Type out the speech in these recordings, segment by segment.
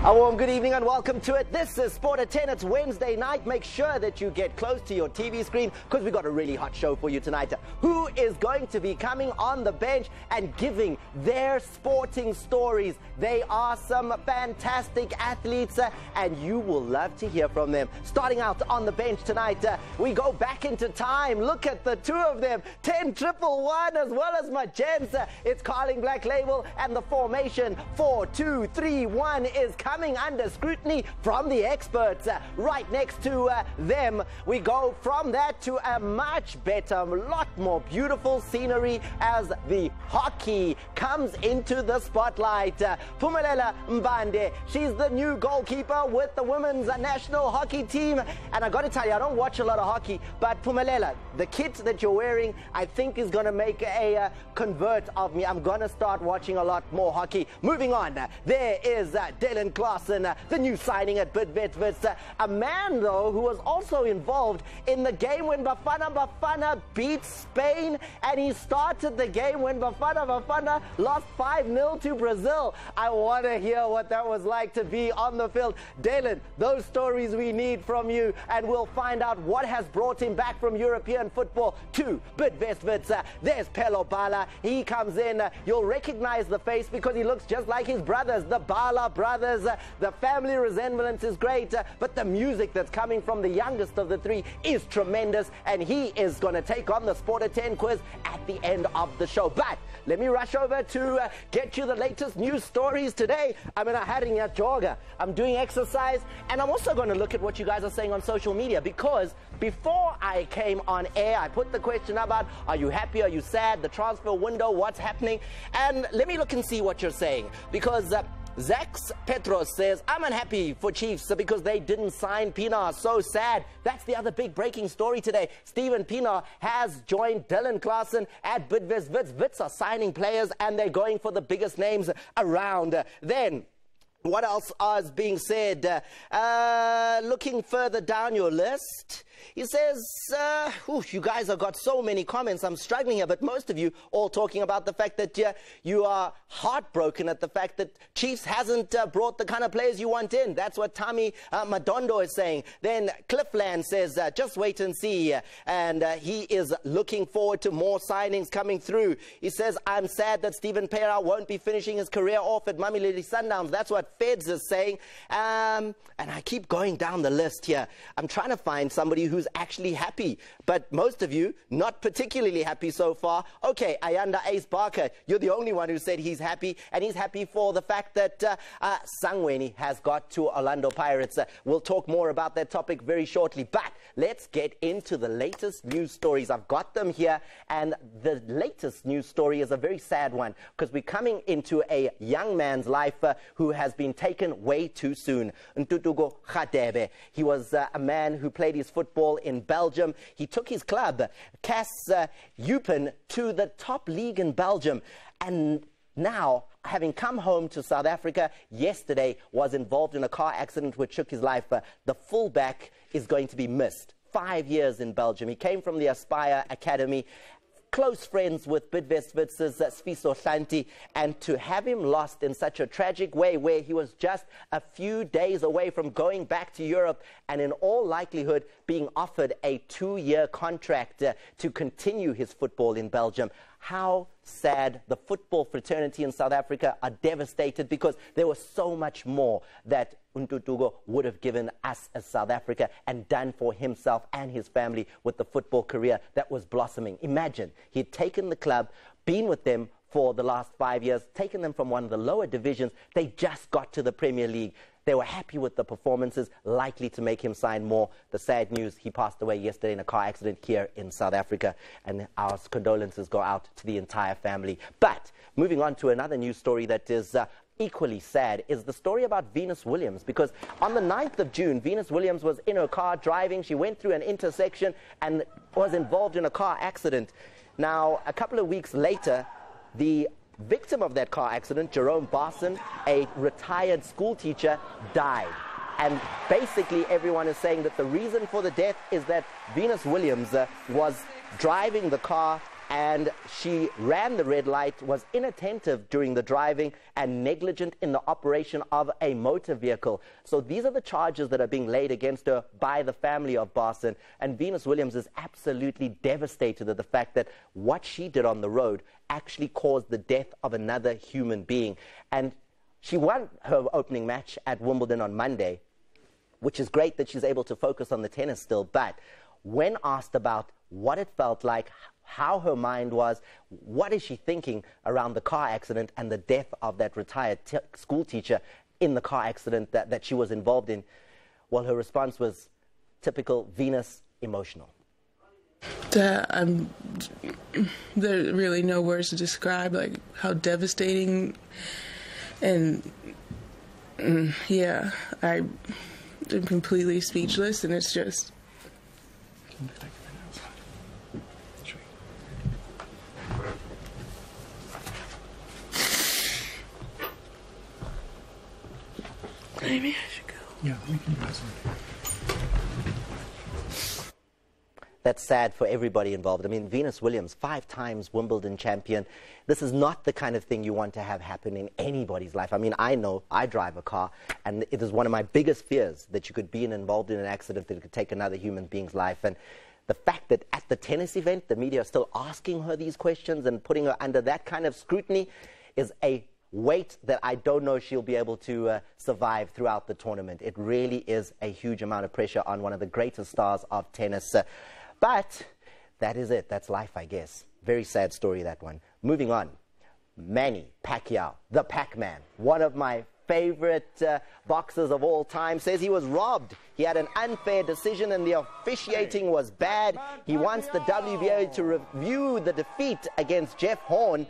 A warm good evening and welcome to it. This is Sport at 10. It's Wednesday night. Make sure that you get close to your TV screen because we've got a really hot show for you tonight. Who is going to be coming on the bench and giving their sporting stories? They are some fantastic athletes and you will love to hear from them. Starting out on the bench tonight, we go back into time. Look at the two of them, 10-1-1 as well as my gems. It's Carling Black Label and the formation 4-2-3-1 is coming under scrutiny from the experts. Right next to them, we go from that to a much better, lot more beautiful scenery as the hockey comes into the spotlight. Phumelela Mbande, she's the new goalkeeper with the women's national hockey team. And I got to tell you, I don't watch a lot of hockey, but Phumelela, the kit that you're wearing, I think is going to make a convert of me. I'm going to start watching a lot more hockey. Moving on, there is Dylan Clausen, the new signing at Bidvest Wits. A man, though, who was also involved in the game when Bafana beat Spain, and he started the game when Bafana lost 5-0 to Brazil. I want to hear what that was like to be on the field. Dylan, those stories we need from you, and we'll find out what has brought him back from European football to Bidvest Wits. There's Pello Bala. He comes in. You'll recognize the face because he looks just like his brothers, the Bala brothers. The family resemblance is great, but the music that's coming from the youngest of the three is tremendous, and he is going to take on the Sport at 10 quiz at the end of the show. But let me rush over to get you the latest news stories today. I'm in a Haring at Jorga. I'm doing exercise, and I'm also going to look at what you guys are saying on social media, because before I came on air, I put the question about, are you happy, are you sad, the transfer window, what's happening? And let me look and see what you're saying, because Zax Petros says, I'm unhappy for Chiefs because they didn't sign Pienaar. So sad. That's the other big breaking story today. Steven Pienaar has joined Dylan Clausen at Bidvest Wits. Wits are signing players and they're going for the biggest names around. Then, what else is being said? Looking further down your list, he says, you guys have got so many comments. I'm struggling here, but most of you all talking about the fact that you are heartbroken at the fact that Chiefs hasn't brought the kind of players you want in. That's what Tommy Madondo is saying. Then Cliffland says, just wait and see. And he is looking forward to more signings coming through. He says, I'm sad that Steven Pienaar won't be finishing his career off at Mamelodi Sundowns. That's what Feds is saying. And I keep going down the list here. I'm trying to find somebody who's actually happy, but most of you not particularly happy so far. Okay, Ayanda Ace Barker, you're the only one who said he's happy, and he's happy for the fact that Sangweni has got to Orlando Pirates. We'll talk more about that topic very shortly, but let's get into the latest news stories. I've got them here, and the latest news story is a very sad one because we're coming into a young man's life who has been taken way too soon. Ntutugo Radebe. He was a man who played his football in Belgium. He took his club, CAS Eupen, to the top league in Belgium. And now, having come home to South Africa yesterday, was involved in a car accident which took his life. The fullback is going to be missed. 5 years in Belgium. He came from the Aspire Academy. Close friends with Bidvest Wits' Sfiso Hlanti, and to have him lost in such a tragic way where he was just a few days away from going back to Europe and in all likelihood being offered a 2-year contract to continue his football in Belgium. How sad. The football fraternity in South Africa are devastated because there was so much more that Ntutugo would have given us as South Africa and done for himself and his family with the football career that was blossoming. Imagine, he'd taken the club, been with them for the last 5 years, taken them from one of the lower divisions. They just got to the Premier League. They were happy with the performances, likely to make him sign more. The sad news, he passed away yesterday in a car accident here in South Africa, and our condolences go out to the entire family. But moving on to another news story that is equally sad is the story about Venus Williams, because on the 9th of June, Venus Williams was in her car driving. She went through an intersection and was involved in a car accident. Now, a couple of weeks later, the victim of that car accident, Jerome Barson, a retired school teacher, died. And basically everyone is saying that the reason for the death is that Venus Williams was driving the car and she ran the red light, was inattentive during the driving, and negligent in the operation of a motor vehicle. So these are the charges that are being laid against her by the family of Barson. And Venus Williams is absolutely devastated at the fact that what she did on the road actually caused the death of another human being. And she won her opening match at Wimbledon on Monday, which is great that she's able to focus on the tennis still. But when asked about what it felt like, how her mind was, what is she thinking around the car accident and the death of that retired school teacher in the car accident that she was involved in, well, her response was typical Venus, emotional. There are really no words to describe like how devastating, and yeah, I'm completely speechless, and it's just. Maybe I should go. Yeah, we can do that. That's sad for everybody involved. I mean, Venus Williams, 5 times Wimbledon champion. This is not the kind of thing you want to have happen in anybody's life. I mean, I know I drive a car, and it is one of my biggest fears that you could be involved in an accident that could take another human being's life. And the fact that at the tennis event, the media are still asking her these questions and putting her under that kind of scrutiny is a weight that I don't know she'll be able to survive throughout the tournament. It really is a huge amount of pressure on one of the greatest stars of tennis. But that is it. That's life, I guess. Very sad story, that one. Moving on. Manny Pacquiao, the Pac-Man, one of my favorite boxers of all time, says he was robbed. He had an unfair decision and the officiating was bad. He wants the WBO to review the defeat against Jeff Horn.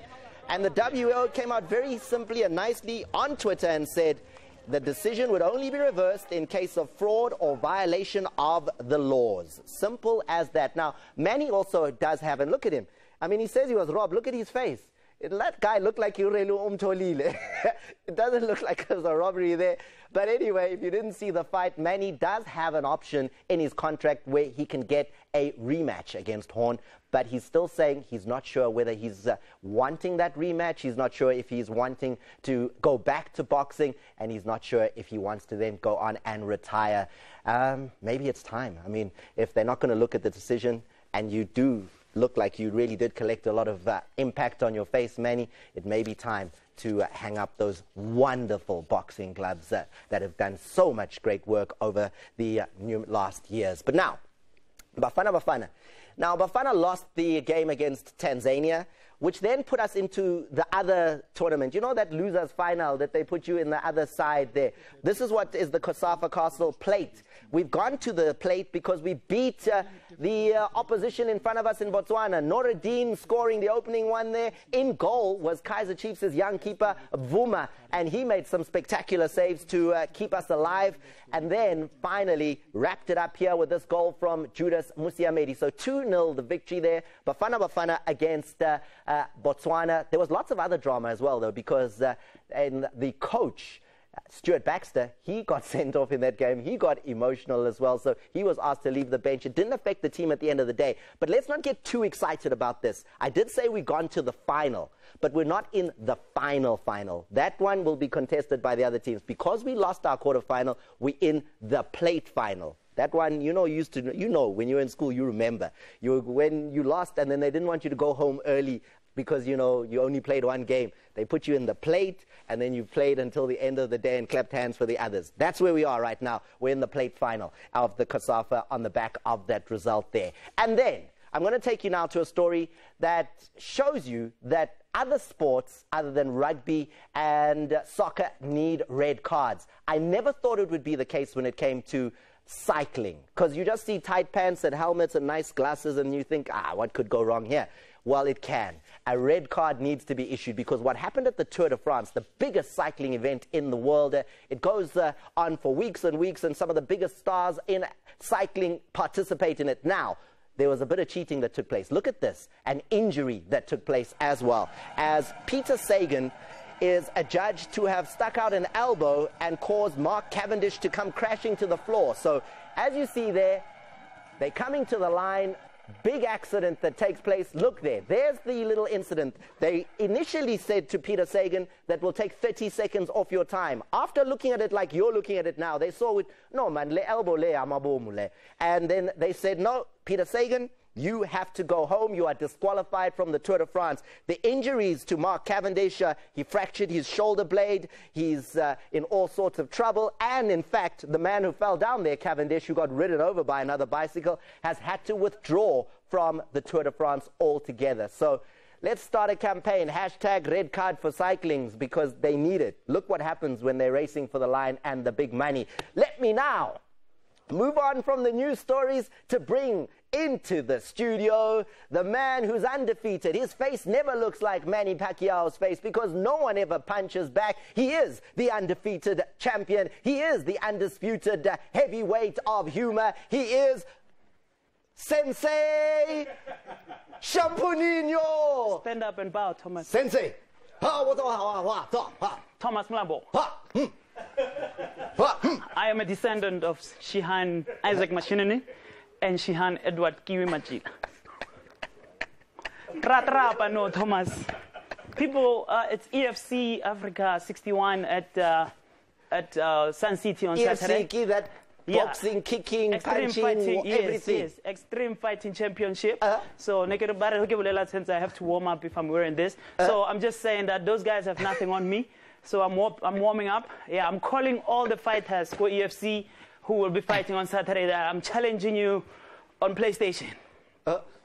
And the WBO came out very simply and nicely on Twitter and said the decision would only be reversed in case of fraud or violation of the laws. Simple as that. Now, Manny also does have, and look at him. I mean, he says he was robbed. Look at his face. That guy looked like Yurelu Umtolile. It doesn't look like there's a robbery there. But anyway, if you didn't see the fight, Manny does have an option in his contract where he can get a rematch against Horn. But he's still saying he's not sure whether he's wanting that rematch. He's not sure if he's wanting to go back to boxing. And he's not sure if he wants to then go on and retire. Maybe it's time. I mean, if they're not going to look at the decision and you do look like you really did collect a lot of impact on your face, Manny, it may be time to hang up those wonderful boxing gloves that have done so much great work over the last years. But now, Bafana. Now, Bafana lost the game against Tanzania, which then put us into the other tournament. You know that losers final that they put you in the other side there? This is what is the COSAFA Castle Plate. We've gone to the plate because we beat the opposition in front of us in Botswana. Noradine scoring the opening one there. In goal was Kaizer Chiefs' young keeper, Vuma, and he made some spectacular saves to keep us alive. And then finally wrapped it up here with this goal from Judas Musiamedi. So 2-0 the victory there. Bafana against Botswana. There was lots of other drama as well, though, because and the coach, Stuart Baxter, he got sent off in that game. He got emotional as well, so he was asked to leave the bench. It didn't affect the team at the end of the day. But let's not get too excited about this. I did say we've gone to the final, but we're not in the final. That one will be contested by the other teams. Because we lost our quarterfinal, we're in the plate final. That one, you know, when you were in school, you remember. When you lost and then they didn't want you to go home early because, you know, you only played one game. They put you in the plate, and then you played until the end of the day and clapped hands for the others. That's where we are right now. We're in the plate final of the COSAFA on the back of that result there. And then I'm going to take you now to a story that shows you that other sports other than rugby and soccer need red cards. I never thought it would be the case when it came to cycling, because you just see tight pants and helmets and nice glasses and you think, what could go wrong here? Well, it can. A red card needs to be issued, because what happened at the Tour de France, the biggest cycling event in the world, it goes on for weeks and weeks, and some of the biggest stars in cycling participate in it. Now, there was a bit of cheating that took place. Look at this, an injury that took place as well, as Peter Sagan is adjudged to have stuck out an elbow and caused Mark Cavendish to come crashing to the floor. So, as you see there, they're coming to the line. Big accident that takes place. Look there. There's the little incident. They initially said to Peter Sagan that will take 30 seconds off your time. After looking at it like you're looking at it now, they saw it. No, man, le elbow le amabomu le. And then they said, no, Peter Sagan, you have to go home. You are disqualified from the Tour de France. The injuries to Mark Cavendish, he fractured his shoulder blade. He's in all sorts of trouble. And in fact, the man who fell down there, Cavendish, who got ridden over by another bicycle, has had to withdraw from the Tour de France altogether. So let's start a campaign. Hashtag red card for cyclings, because they need it. Look what happens when they're racing for the line and the big money. Let me now move on from the news stories to bring into the studio the man who's undefeated. His face never looks like Manny Pacquiao's face, because no one ever punches back. He is the undefeated champion. He is the undisputed heavyweight of humor. He is Sensei Shampunino. Stand up and bow, Thomas. Sensei. Thomas Mlambo. I am a descendant of Shihan Isaac Mashinini and Shihan Edward Kiwi Majid. Ratrapa, no, Thomas. People, it's EFC Africa 61 at Sun City on Saturday. EFC, that boxing, kicking, extreme punching, everything. Yes, extreme fighting championship. So I have to warm up if I'm wearing this. So I'm just saying that those guys have nothing on me. So I'm warming up. Yeah, I'm calling all the fighters for EFC who will be fighting on Saturday. That I'm challenging you on PlayStation.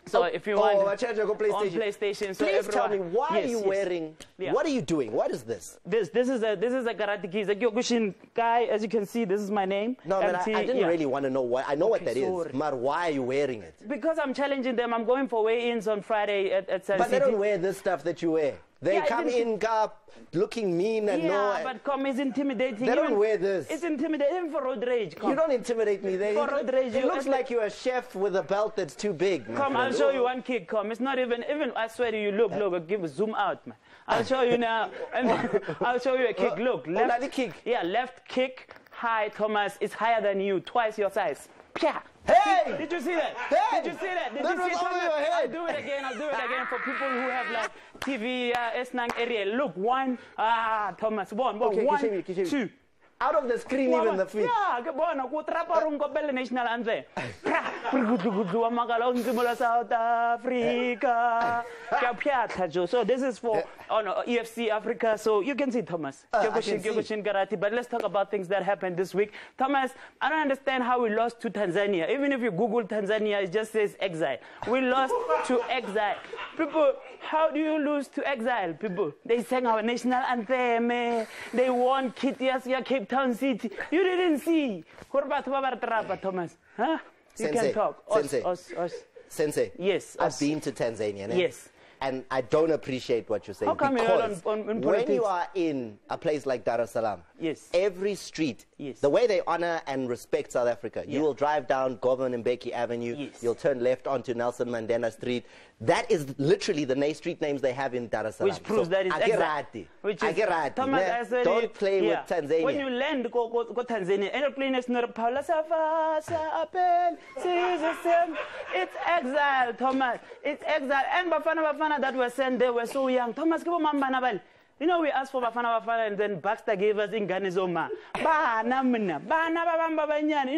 So if you want on PlayStation, so please tell me, why are you wearing? Yeah. What are you doing? What is this? This is a karate kid. The Kyokushin guy, as you can see, this is my name. No, man, I didn't really want to know what. I know what that sorry. is. But why are you wearing it? Because I'm challenging them. I'm going for weigh-ins on Friday at Sun City. But they don't wear this stuff that you wear. They come in looking mean and but it's intimidating. They don't wear this. It's intimidating even for road rage. You don't intimidate me. For road rage, it looks like you're a chef with a belt that's too big. I'll show you one kick. It's not even. I swear to you. Look. Give a zoom out, man. I'll show you now, and I'll show you a kick. Look, left kick. Yeah, left kick. High, Thomas. It's higher than you, twice your size. Pia. Hey! Did you see that? Hey! Did you see that? That was over your head. I'll do it again. I'll do it again for people who have like TV S9 area. Look, one. Thomas. One. Okay, one. Two. Out of the screen, even the feet. Yeah, go national anthem. South Africa. So this is for EFC Africa. So you can see Thomas. Kyokushin karate. But let's talk about things that happened this week. Thomas, I don't understand how we lost to Tanzania. Even if you Google Tanzania, it just says exile. We lost to exile. People, how do you lose to exile? People, they sang our national anthem. They won Cape Town City. You didn't see. What about Thomas? Huh? You Sensei, can talk. Sensei. Yes. I've been to Tanzania. Yes. And I don't appreciate what you're saying. How come because you're on when you are in a place like Dar es Salaam, yes, every street, yes, the way they honor and respect South Africa, you will drive down Govan and Mbeki Avenue, yes, you'll turn left onto Nelson Mandela Street. That is literally the street names they have in Dar es Salaam. Which proves that it's exactly. Thomas, don't play with Tanzania. When you land, go Tanzania. Airplane is not Paula Savasa Appel. It's exile, Thomas. It's exile. And Bafana that were sent there were so young. Thomas, give Mamba. You know, we asked for Bafana and then Baxter gave us in Ganizoma. You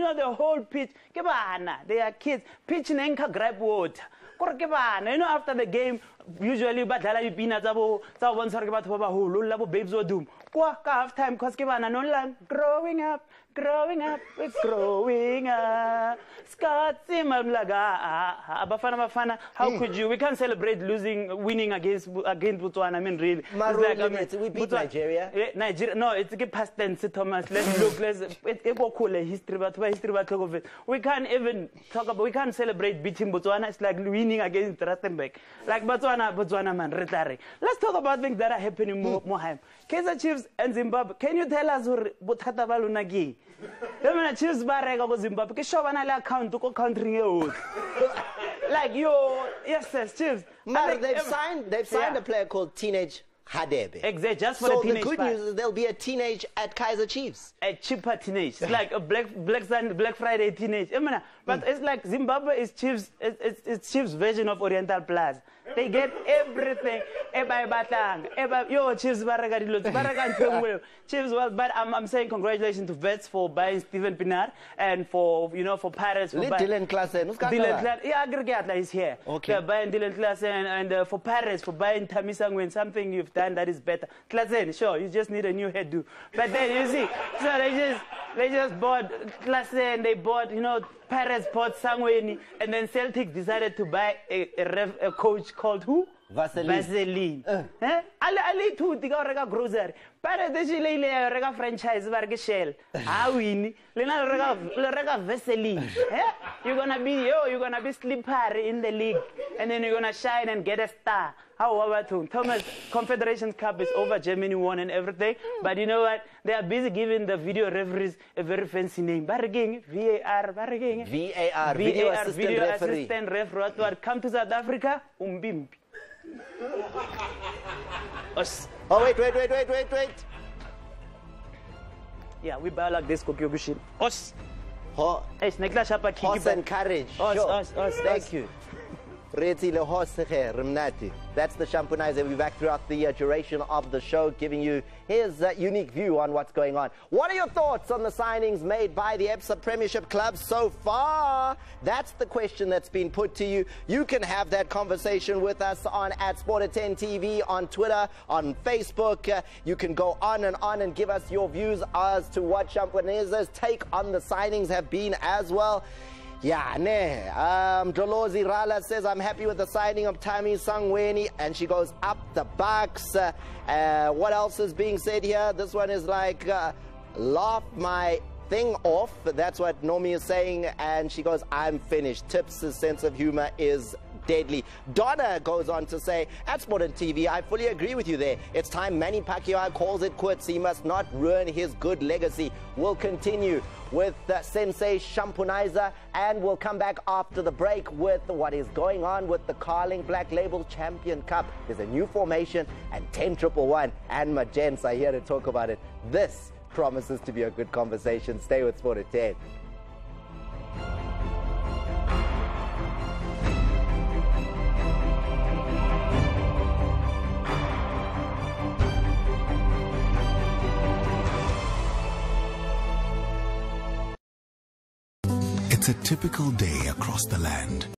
know, the whole pitch. They are kids. Pitch and grab water. You know, after the game, usually badlala ipina tsa bo bontsha re ke batho ba baholo la bo babes o doom kwa ka half time cause ke bana no lang growing up it's growing up Scotty Mamlaga Bafana how could you we can't celebrate winning against Botswana. I mean really we beat Nigeria. No, it's a past tense, Thomas. Let's look, it's cool history, but of it. We can't even talk about, we can't celebrate beating Botswana. It's like winning against Rustenburg. Like Botswana man, retire. Let's talk about things that are happening more. Kaizer Chiefs and Zimbabwe. Can you tell us what Botata Balunagi? Chiefs barrega go Zimbabwe. Ke shobana le account ko country e like yes, Chiefs. They've signed a player called Teenage Hadebe. Exactly, just for the teenage. So the good news is there'll be a teenage at Kaizer Chiefs. A cheaper teenage. It's like a Black Friday teenage. But it's like Zimbabwe is Chiefs. It's Chiefs' version of Oriental Plaza. They get everything. Chiefs Chiefs. Well, but I'm saying congratulations to Vets for buying Steven Pinar and for Pirates for buying Dylan Klassen. Yeah, aggregate is here. Okay. They're buying Dylan Klassen and for Pirates for buying Tammy Sangwen, something you've done that is better. Klassen, sure, you just need a new headdo. But then you see, so they just bought Klassen, they bought Pirates bought Sangweni, and then Celtics decided to buy a coach called who? Vaseline. Ali tu tiga rega grocery. Pare de chile le rega franchise varge shell. Win. Lena rega Vaseline. You're gonna be slippery in the league, and then you're gonna shine and get a star. How about you? Thomas, Confederation Cup is over. Germany won and everything. But you know what? They are busy giving the video referees a very fancy name. Barging, VAR, barging. VAR, video assistant referee. Come to South Africa, umbimbi. Oh, wait. Yeah, we buy like this, Kokyokushin. Us. Horse and courage. Us. Thank you. That's the Shampunaiser. We'll be back throughout the duration of the show, giving you his unique view on what's going on. What are your thoughts on the signings made by the EBSA Premiership clubs so far? That's the question that's been put to you. You can have that conversation with us on @Sport10 TV, on Twitter, on Facebook. You can go on and give us your views as to what Shampunaiser's take on the signings have been as well. Dolozi Rala says, I'm happy with the signing of Tammy Sangweni, and she goes up the bucks. What else is being said here? This one is like, laugh my thing off. That's what Nomi is saying, and she goes, I'm finished. Tips' sense of humor is deadly. Donna goes on to say, at Sport TV, I fully agree with you there. It's time Manny Pacquiao calls it quits. He must not ruin his good legacy. We'll continue with Sensei Shampunaiser, and we'll come back after the break with what is going on with the Carling Black Label Champion Cup. There's a new formation, and 10-1-1 and Magents are here to talk about it. This promises to be a good conversation. Stay with Sport at 10. It's a typical day across the land.